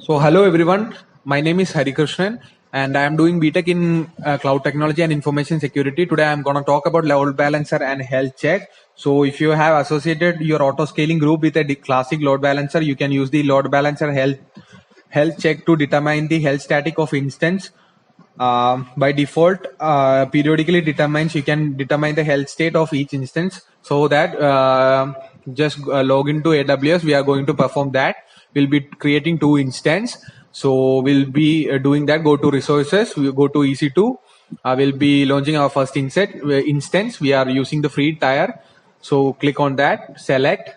So, hello everyone. My name is Hari Krishnan, and I am doing BTech in Cloud Technology and Information Security. Today, I am going to talk about load balancer and health check. So, if you have associated your auto scaling group with a classic load balancer, you can use the load balancer health check to determine the health static of instance. By default, periodically determines you can determine the health state of each instance, so that just log into AWS. We are going to perform that. We'll be creating two instances. So we'll be doing that. Go to resources. We go to EC2. We'll be launching our first instance. We are using the free tier. So click on that. Select.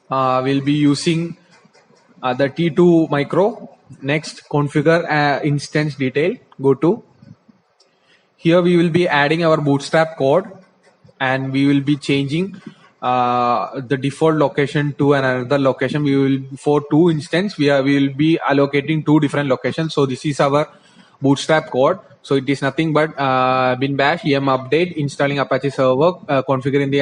We'll be using the T2 micro. Next, configure instance detail. Go to here. We will be adding our bootstrap code, and we will be changing the default location to another location. We will, for two instance, we will be allocating two different locations. So this is our bootstrap code. So it is nothing but bin bash em update, installing Apache server, configuring the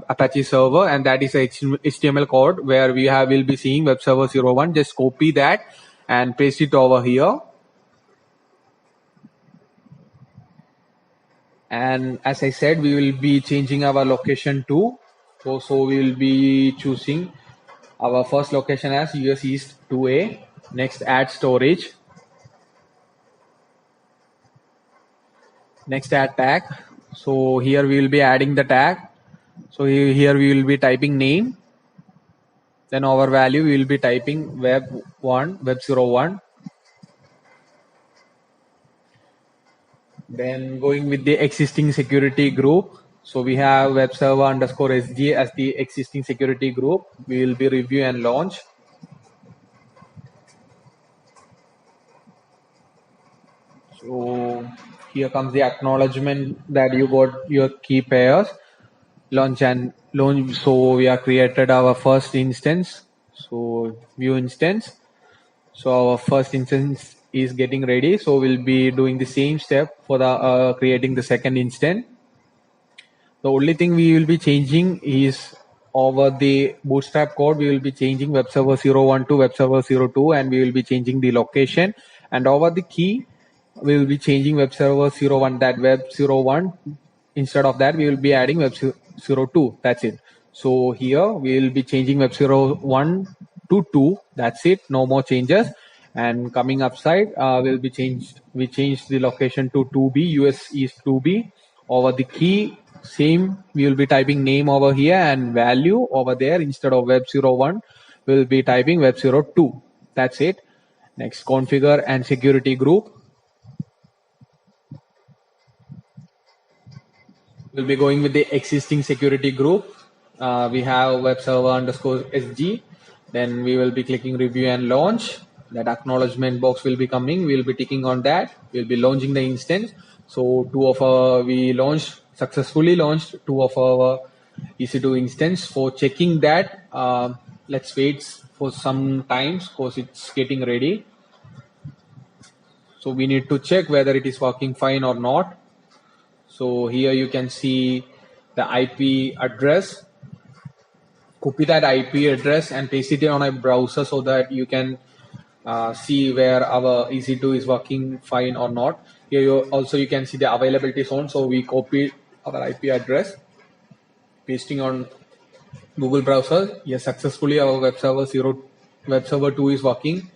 Apache server, and that is a HTML code where will be seeing web server 01. Just copy that and paste it over here. And as I said, we will be changing our location to, so we will be choosing our first location as US East 2A. Next, add storage. Next, add tag. So here we will be adding the tag. So here we will be typing name. Then our value we will be typing web1, web01. Then going with the existing security group. So we have web server underscore SG as the existing security group. We will be review and launch. So here comes the acknowledgement that you got your key pairs. Launch. So we have created our first instance. So view instance. So our first instance is getting ready. So we'll be doing the same step for the creating the second instance. The only thing we will be changing is over the bootstrap code. We will be changing web server 01 to web server 02, and we will be changing the location. And over the key, we will be changing web server 01, that web 01. Instead of that, we will be adding web 02. That's it. So here we will be changing web 01 to 2. That's it. No more changes. And coming upside, we changed the location to 2B, US East 2B. Over the key, same, we will be typing name over here and value over there. Instead of web 01, we will be typing web 02. That's it. Next, configure and security group. We'll be going with the existing security group. We have web server underscore SG. Then we will be clicking review and launch. That acknowledgement box will be coming. We'll be ticking on that. We'll be launching the instance. So we successfully launched two of our EC2 instance. For checking that, let's wait for some time because it's getting ready. So we need to check whether it is working fine or not. So here you can see the IP address. Copy that IP address and paste it on a browser so that you can see where our EC2 is working fine or not. Here you can see the availability zone. So we copied our IP address, pasting on Google browser. Yes, successfully our web server 2 is working.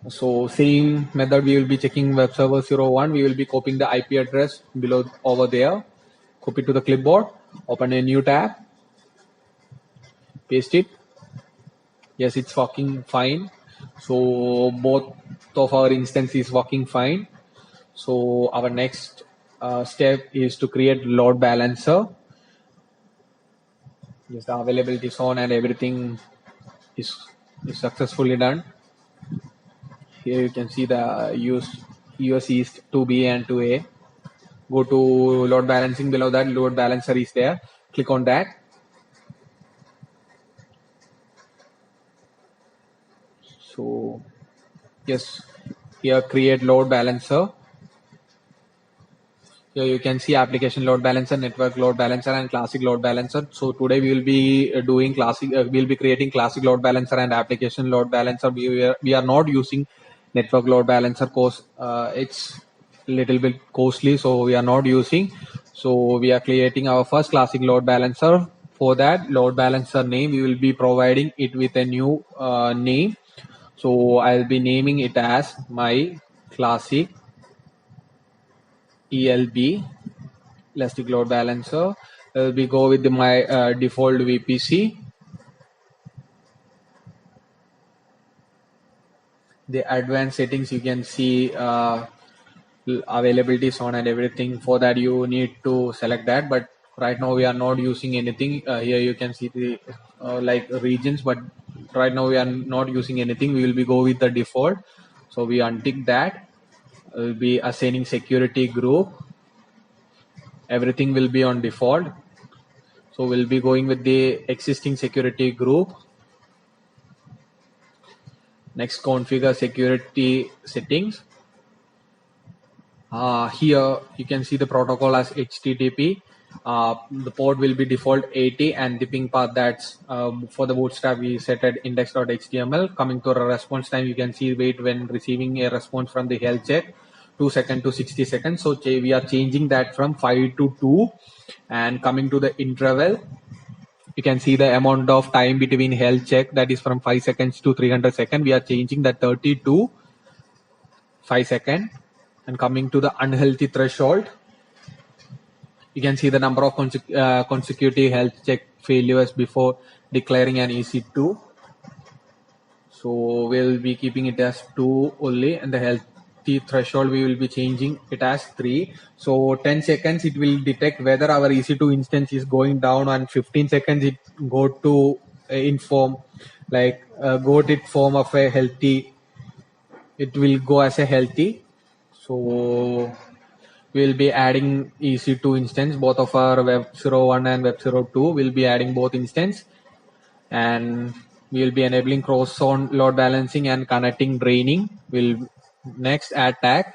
So same method, we will be checking web server 01. We will be copying the IP address below over there. Copy to the clipboard. Open a new tab. Paste it. Yes, it's working fine. So both of our instance is working fine. So our next step is to create load balancer. Yes, the availability zone and everything is successfully done. Here you can see the US East 2B and 2A. Go to load balancing. Below that, load balancer is there. Click on that. So yes, here create load balancer. Here you can see application load balancer, network load balancer, and classic load balancer. So today we will be doing classic. We'll be creating classic load balancer and application load balancer. We are not using network load balancer course. It's little bit costly, so we are not using. So we are creating our first classic load balancer. For that load balancer name, we will be providing it with a new name. So I'll be naming it as my classic ELB elastic load balancer. We go with my default VPC. The advanced settings, you can see availability zone and everything. For that you need to select that, but right now we are not using anything. Here you can see the like regions, but right now we are not using anything. We will be go with the default. So we untick that. We'll be assigning security group. Everything will be on default. So we'll be going with the existing security group. Next, configure security settings. Here you can see the protocol as HTTP. The port will be default 80, and the ping path, that's for the bootstrap we set at index.html. Coming to a response time, you can see wait when receiving a response from the health check, 2 seconds to 60 seconds. So we are changing that from 5 to 2. And coming to the interval, you can see the amount of time between health check, that is from 5 seconds to 300 seconds. We are changing that 30 to 5 seconds. And coming to the unhealthy threshold, you can see the number of consecutive health check failures before declaring an EC2. So we'll be keeping it as 2 only, and the healthy threshold we will be changing it as 3. So 10 seconds it will detect whether our EC2 instance is going down, and 15 seconds it go to inform, like go to form of a healthy. It will go as a healthy. So we'll be adding EC2 instance, both of our Web01 and Web02. We'll be adding both instance, and we'll be enabling cross-zone load balancing and connecting draining. We'll next add tag.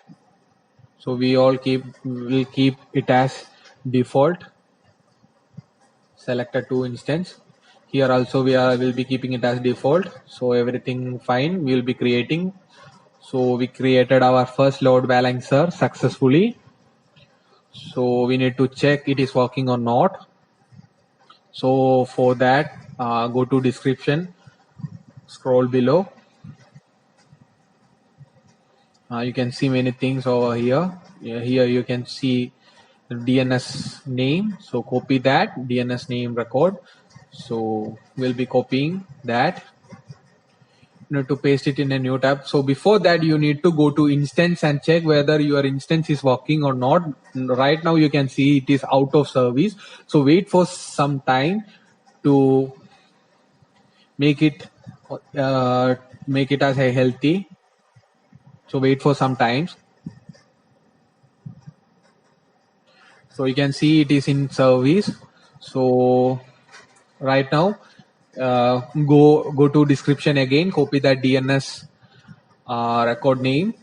So we'll keep it as default. Selected 2 instance. Here also will be keeping it as default. So everything fine. We'll be creating. So we created our first load balancer successfully. So we need to check it is working or not. So for that, go to description, scroll below. You can see many things over here. Here you can see the DNS name. So copy that DNS name record. So we'll be copying that. You need to paste it in a new tab. So before that, you need to go to instance and check whether your instance is working or not. Right now you can see it is out of service. So wait for some time to make it as a healthy. So wait for some times. So you can see it is in service. So right now, go to description again, copy that DNS record name,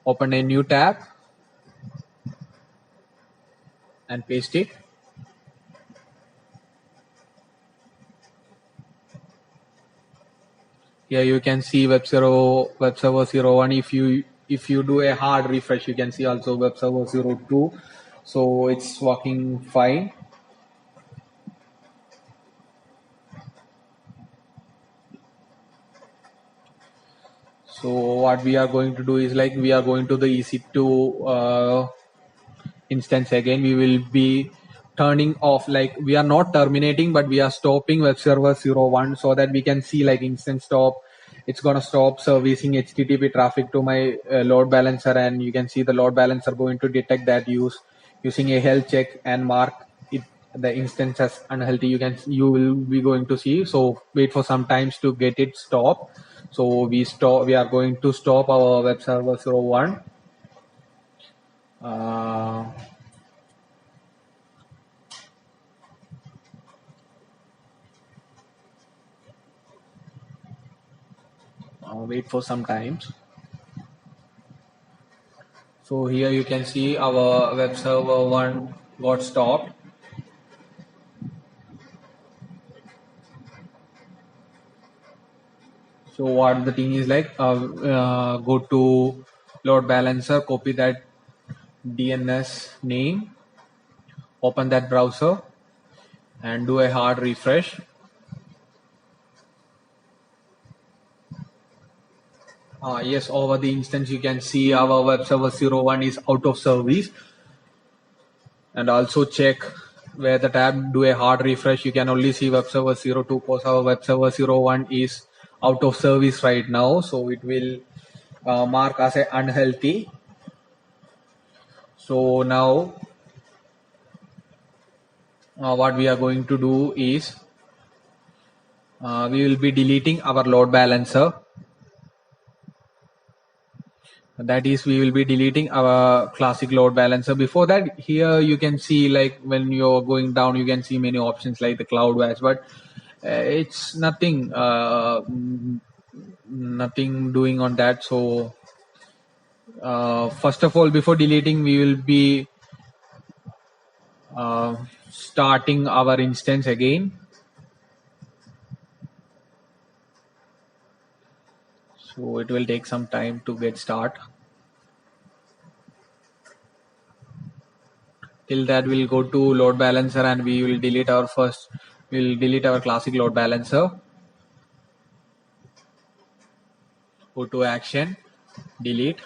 open a new tab and paste it. Here you can see web server 01. If you do a hard refresh, you can see also web server 02. So it's working fine. So what we are going to do is, like, we are going to the EC2 instance again. We will be turning off, like, we are not terminating, but we are stopping web server 01, so that we can see like instance stop. It's gonna stop servicing HTTP traffic to my load balancer, and you can see the load balancer going to detect that using a health check and mark it the instance as unhealthy. You will be going to see. So wait for some times to get it stop. So we are going to stop our web server 01. Wait for some times. So here you can see our web server 1 got stopped. So what the thing is like, go to load balancer, copy that DNS name, open that browser and do a hard refresh. Yes, over the instance you can see our web server 01 is out of service, and also check where the tab, do a hard refresh. You can only see web server 02 because our web server 01 is out of service right now, so it will mark as a unhealthy. So now what we are going to do is we will be deleting our load balancer. That is, we will be deleting our classic load balancer. Before that, here you can see, like when you're going down, you can see many options like the CloudWatch, but it's nothing nothing doing on that. So first of all, before deleting, we will be starting our instance again. So it will take some time to get start. Till that, we'll go to load balancer and we will delete our classic load balancer. Go to action, delete.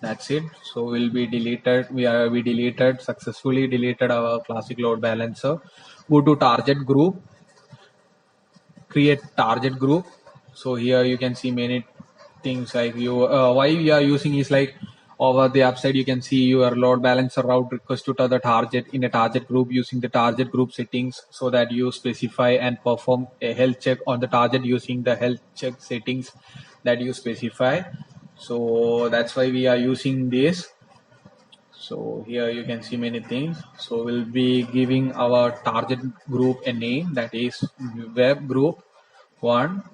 That's it. So we'll be deleted. We successfully deleted our classic load balancer. Go to target group, create target group. So here you can see many things like why we are using is like over the upside you can see your load balancer route request to the target in a target group using the target group settings, so that you specify and perform a health check on the target using the health check settings that you specify. So that's why we are using this. So here you can see many things. So we'll be giving our target group a name, that is web group 1.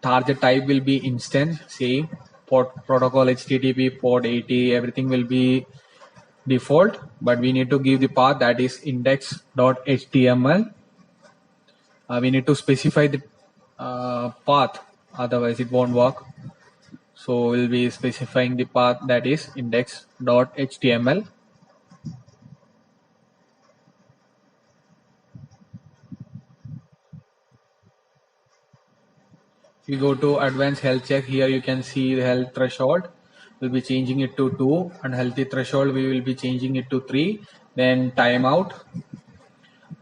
Target type will be instance, same. Port protocol HTTP port 80, everything will be default, but we need to give the path, that is index.html. We need to specify the path, otherwise it won't work. So we'll be specifying the path, that is index.html. If you go to advanced health check, here you can see the health threshold. We'll be changing it to 2, and healthy threshold we will be changing it to 3. Then timeout,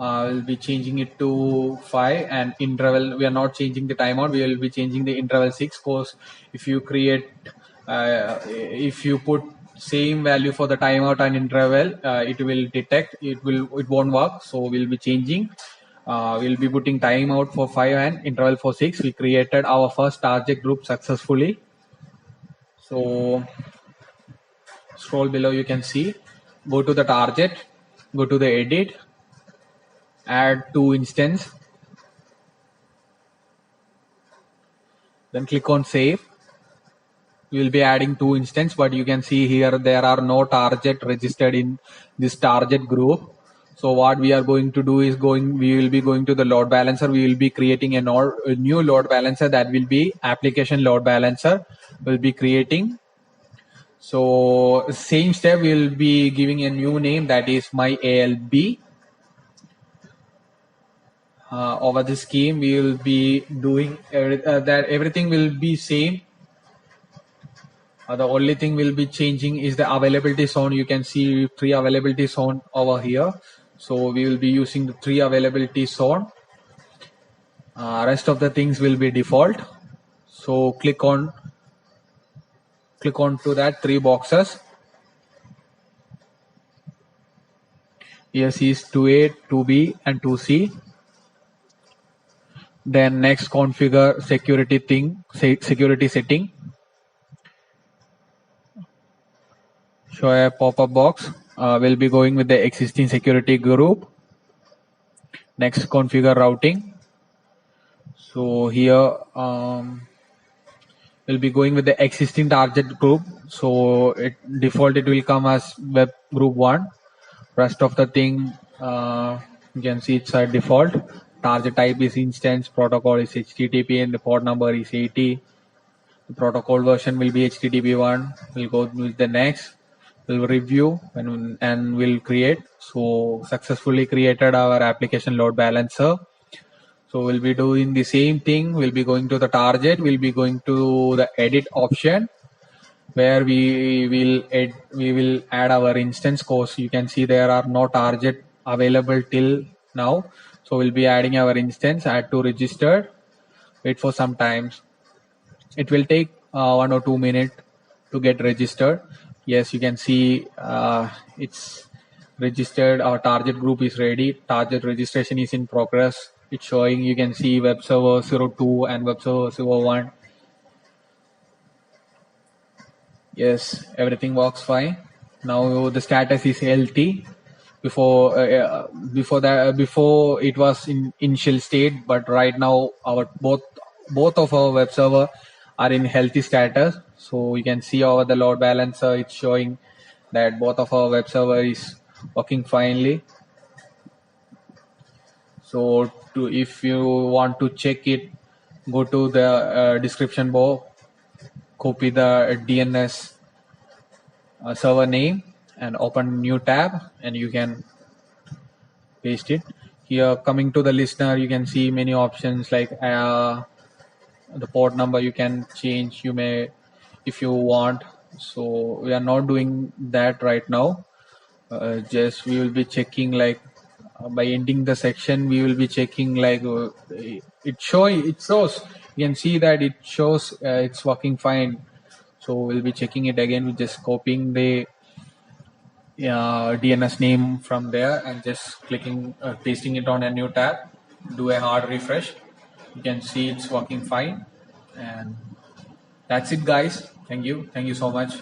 we'll be changing it to 5, and interval, we are not changing the timeout, we will be changing the interval 6. Because if you create if you put same value for the timeout and interval, it will detect, it won't work. So we'll be changing, we'll be putting timeout for 5 and interval for 6. We created our first target group successfully. So scroll below, you can see, go to the target, go to the edit, add 2 instance, then click on save. We will be adding 2 instance, but you can see here there are no target registered in this target group. So what we are going to do is we will be going to the load balancer. We will be creating a new load balancer, that will be application load balancer. We'll be creating. So same step, we will be giving a new name, that is myALB. Over the scheme, we will be doing that everything will be same. The only thing will be changing is the availability zone. You can see 3 availability zone over here. So we will be using the 3 availability zone. Rest of the things will be default. So click on to that 3 boxes. Here is 2A, 2B and 2C. Then next, configure security setting. Show a pop-up box. We'll be going with the existing security group. Next, configure routing. So here we'll be going with the existing target group. So default it will come as web group 1. Rest of the thing, you can see it's a default. Target type is instance, protocol is HTTP, and the port number is 80. The protocol version will be HTTP1. We'll go with the next. We'll review and we'll create. So successfully created our application load balancer. So we'll be doing the same thing. We'll be going to the target. We'll be going to the edit option, where we will add our instance codes. You can see there are no target available till now. So we'll be adding our instance, add to registered. Wait for some times. It will take 1 or 2 minutes to get registered. Yes, you can see it's registered. Our target group is ready. Target registration is in progress. It's showing, you can see web server 02 and web server 01. Yes, everything works fine. Now the status is healthy. Before it was in initial state, but right now our both of our web server are in healthy status. So you can see over the load balancer, it's showing that both of our web server is working finely. So if you want to check it, go to the description box, copy the DNS server name and open new tab, and you can paste it here. Coming to the listener, you can see many options like the port number you can change, you may, if you want. So we are not doing that right now. Just we will be checking, like by ending the section, we will be checking like it shows, you can see that it shows it's working fine. So we'll be checking it again with just copying the DNS name from there and just clicking pasting it on a new tab. Do a hard refresh. You can see it's working fine. And that's it, guys. Thank you so much.